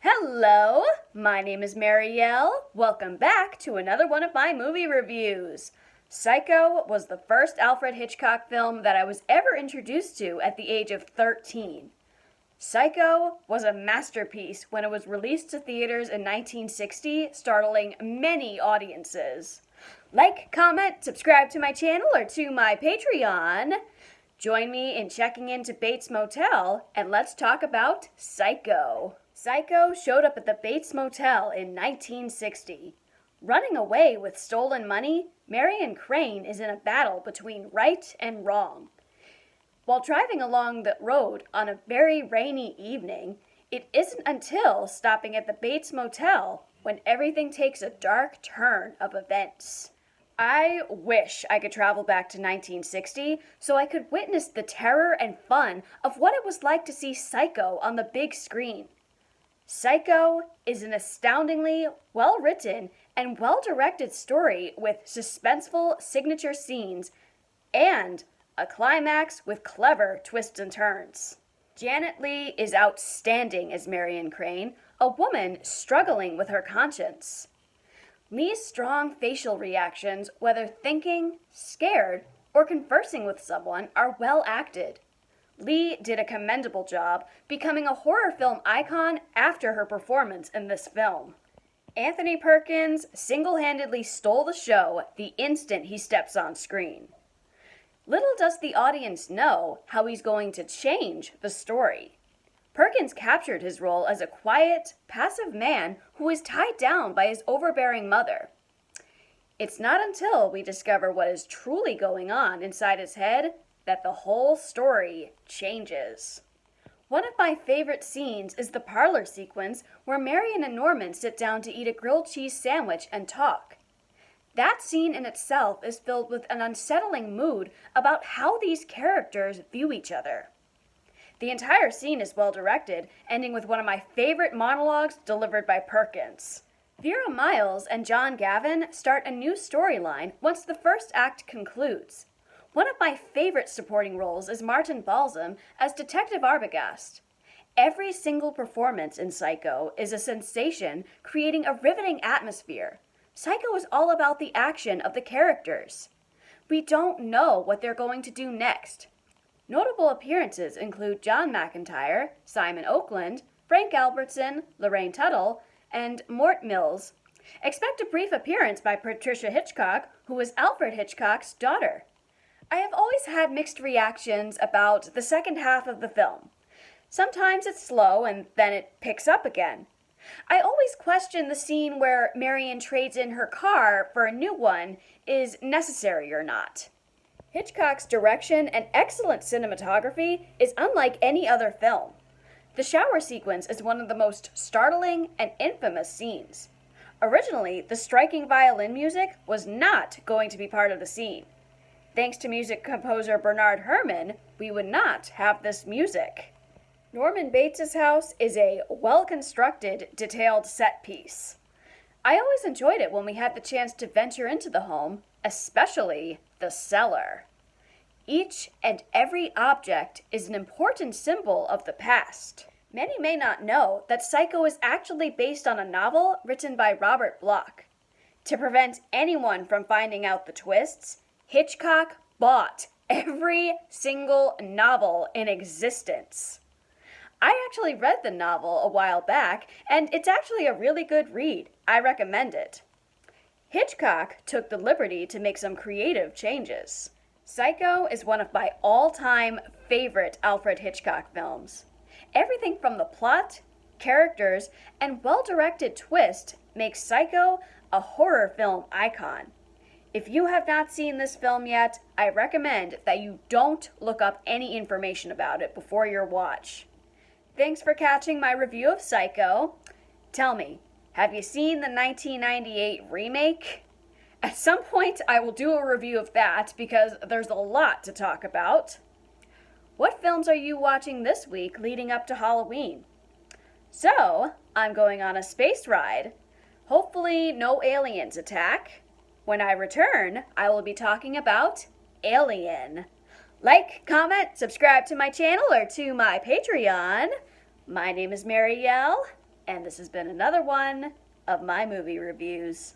Hello, my name is Marielle. Welcome back to another one of my movie reviews. Psycho was the first Alfred Hitchcock film that I was ever introduced to at the age of 13. Psycho was a masterpiece when it was released to theaters in 1960, startling many audiences. Like, comment, subscribe to my channel or to my Patreon. Join me in checking into Bates Motel, and let's talk about Psycho. Psycho showed up at the Bates Motel in 1960. Running away with stolen money, Marion Crane is in a battle between right and wrong. While driving along the road on a very rainy evening, it isn't until stopping at the Bates Motel when everything takes a dark turn of events. I wish I could travel back to 1960 so I could witness the terror and fun of what it was like to see Psycho on the big screen. Psycho is an astoundingly well-written and well-directed story with suspenseful signature scenes and a climax with clever twists and turns. Janet Leigh is outstanding as Marion Crane, a woman struggling with her conscience. Leigh's strong facial reactions, whether thinking, scared, or conversing with someone, are well acted. Leigh did a commendable job, becoming a horror film icon after her performance in this film. Anthony Perkins single-handedly stole the show the instant he steps on screen. Little does the audience know how he's going to change the story. Perkins captured his role as a quiet, passive man who is tied down by his overbearing mother. It's not until we discover what is truly going on inside his head that the whole story changes. One of my favorite scenes is the parlor sequence where Marion and Norman sit down to eat a grilled cheese sandwich and talk. That scene in itself is filled with an unsettling mood about how these characters view each other. The entire scene is well directed, ending with one of my favorite monologues delivered by Perkins. Vera Miles and John Gavin start a new storyline once the first act concludes. One of my favorite supporting roles is Martin Balzam as Detective Arbogast. Every single performance in Psycho is a sensation, creating a riveting atmosphere. Psycho is all about the action of the characters. We don't know what they're going to do next. Notable appearances include John McIntyre, Simon Oakland, Frank Albertson, Lorraine Tuttle, and Mort Mills. Expect a brief appearance by Patricia Hitchcock, who is Alfred Hitchcock's daughter. I have always had mixed reactions about the second half of the film. Sometimes it's slow and then it picks up again. I always question the scene where Marion trades in her car for a new one is necessary or not. Hitchcock's direction and excellent cinematography is unlike any other film. The shower sequence is one of the most startling and infamous scenes. Originally, the striking violin music was not going to be part of the scene. Thanks to music composer Bernard Herrmann, we would not have this music. Norman Bates' house is a well-constructed, detailed set piece. I always enjoyed it when we had the chance to venture into the home, especially the cellar. Each and every object is an important symbol of the past. Many may not know that Psycho is actually based on a novel written by Robert Bloch. To prevent anyone from finding out the twists, Hitchcock bought every single novel in existence. I actually read the novel a while back, and it's actually a really good read. I recommend it. Hitchcock took the liberty to make some creative changes. Psycho is one of my all-time favorite Alfred Hitchcock films. Everything from the plot, characters, and well-directed twist makes Psycho a horror film icon. If you have not seen this film yet, I recommend that you don't look up any information about it before your watch. Thanks for catching my review of Psycho. Tell me, have you seen the 1998 remake? At some point, I will do a review of that because there's a lot to talk about. What films are you watching this week leading up to Halloween? So, I'm going on a space ride. Hopefully, no aliens attack. When I return, I will be talking about Alien. Like, comment, subscribe to my channel or to my Patreon. My name is Marielle, and this has been another one of my movie reviews.